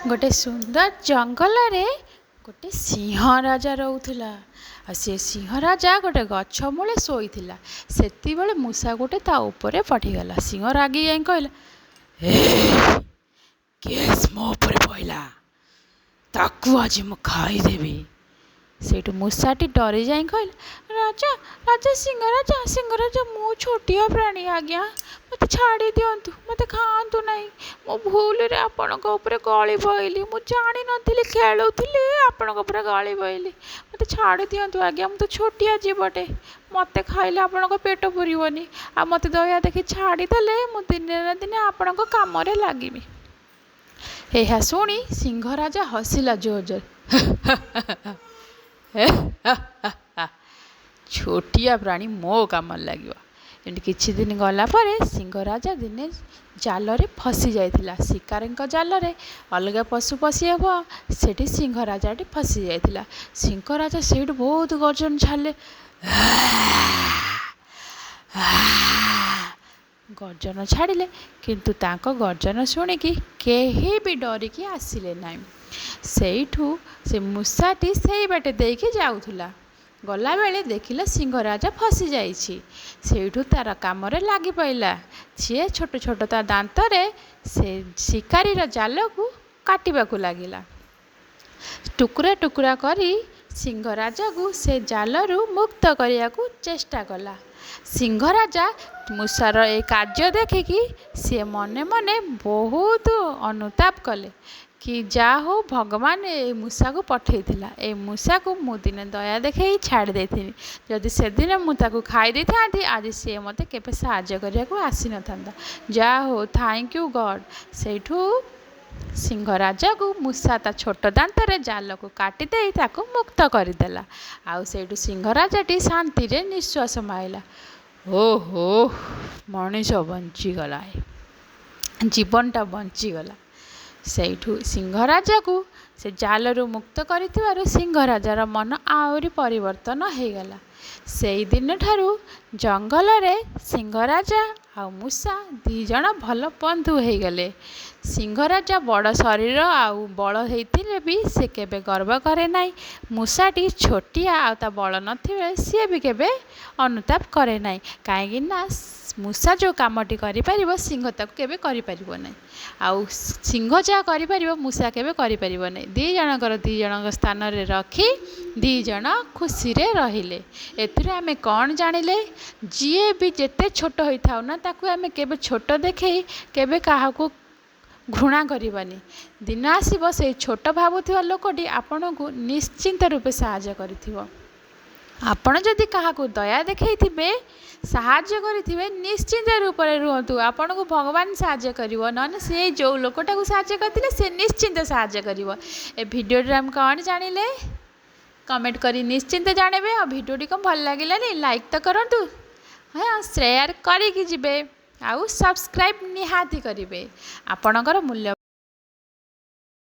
गोटे सुंदर जंगल रे गोटे सिंह राजा रोला। से सिंह राजा गोटे गछ मूले शोला। से मूषा गोटे ता ऊपर पड़गला। सिंह रागी जाए कहला, केस मो ऊपर पड़ा ताकू आज मु खाईदेवी। सेठू मूषाटी डरी जाए कहला, राजा राजा सिंह राजा मु छोटिया प्राणी आज्ञा, मत छाड़ी दिंतु, मत खातु नहीं। मो भूल रे आपण गली पईली, मु जानी नी खेलुली आपण गली पईली, मत छाड़ी दिंतु आज्ञा। मु तो छोटिया जीवटे, मत खाइले आपण पेट पुरनी। आ मत दया देखी छाड़ीदेले मु दिने ना दिने आपण कम लगिमी। यह शुणी सिंह राजा हसिला जोर जोर। छोटिया प्राणी मो कम लगे। एमती किछि दिन गला परे सिंह राजा दिने जाल रे फसी जाइथिला। शिकारी जाल रे अलग पशु पशी हे सेठी सिंह राजा फसी जाइथिला। सिंह राजा से बहुत गर्जन छाड़े। गर्जन छाड़िले किंतु तांको गर्जन शुणिकी केही भी डरिकी आसिले नाई। सेठू से मूषाटी से बाटे देकी जाउथुला। गला बेले देखिला सिंह राजा फसी जाइछि। सेठू तार काम लगी पड़ा। सी छोट छोट ता दांत रे से शिकारी जाल को काटिबा को लागिला। टुकुरा टुकुरा करी सिंह राजा को से जालरू मुक्त करिया को चेष्टा कला। सिंह राजा मूषार ए कार्य देखिकी सी मने मने बहुत अनुताप कले कि जा हो भगवान ए मूषा को पठेइथिला। ए मूषा को मु दिने दया देखे छाड़ देथिनी। जदि से दिन मु ताकू खाई देई थांती आज से मते केबे सहाय्य करिया को आसी न थांता। जा हो thank you God. Sethu Singh Raja को मूषा ता छोट दांत रे जाल को काटी देई ताकू मुक्त करदेला। आउ सेठू सिंह राजाटी शांति रे निश्वास माइला। ओहो मनीष बंचीगला, जीवनटा बंचीगला। सेठू सिंह राजा को से जालरू मुक्त कर सिंह राजार मन आहरी परिवर्तन हो गला। से दिन ठारू जंगल रे सिंह राजा आ मूषा दी जण भल बंधु हो गले। सिंह राजा बड़ शरीर आउ बल होते भी से केबे गर्व करे नाई। मूषाटी छोटिया आ ता बल नथिबे सी भी केबे अनुताप करे नाई। कहीं मूषा जो कामटी करिपरिबो सिंह ताकू केबे करिपरिबो नाही। आउ सिंह जहाँ करिपरिबो मूषा केबे करिपरिबो नाही। दी जणक स्थान रे रखी दी जण खुशी रे रहिले। एथिरे आमे कौन जानिले, जीए भी जेते छोट होई थाउ ना ताकू आमे केबे छोट देखे केबे काहाकू घृणा करबानी। दिन आसीबो से छोट भावुथिबा लोकटी आपनकू निश्चिंत रूपे सहाय्य करिथिबो। आपण जदि काहाकू दया देखैथिबे साहाय्य करिथिबे निश्चिंत रूप में रुहतु। आपन को भगवान साहाय्य करिवो न से जो लोकटा को साहाय्य करथिले से निश्चिंत साहाय्य करिवो। ए वीडियो रे हम कौन जानिले कमेंट करी निश्चिंत जानबे। और वीडियो को भल लागिला नि लाइक तो करंतु, हाँ शेयर करिकी जिबे, आउ सब्सक्राइब निहाती करिवे। आपणकर मूल्य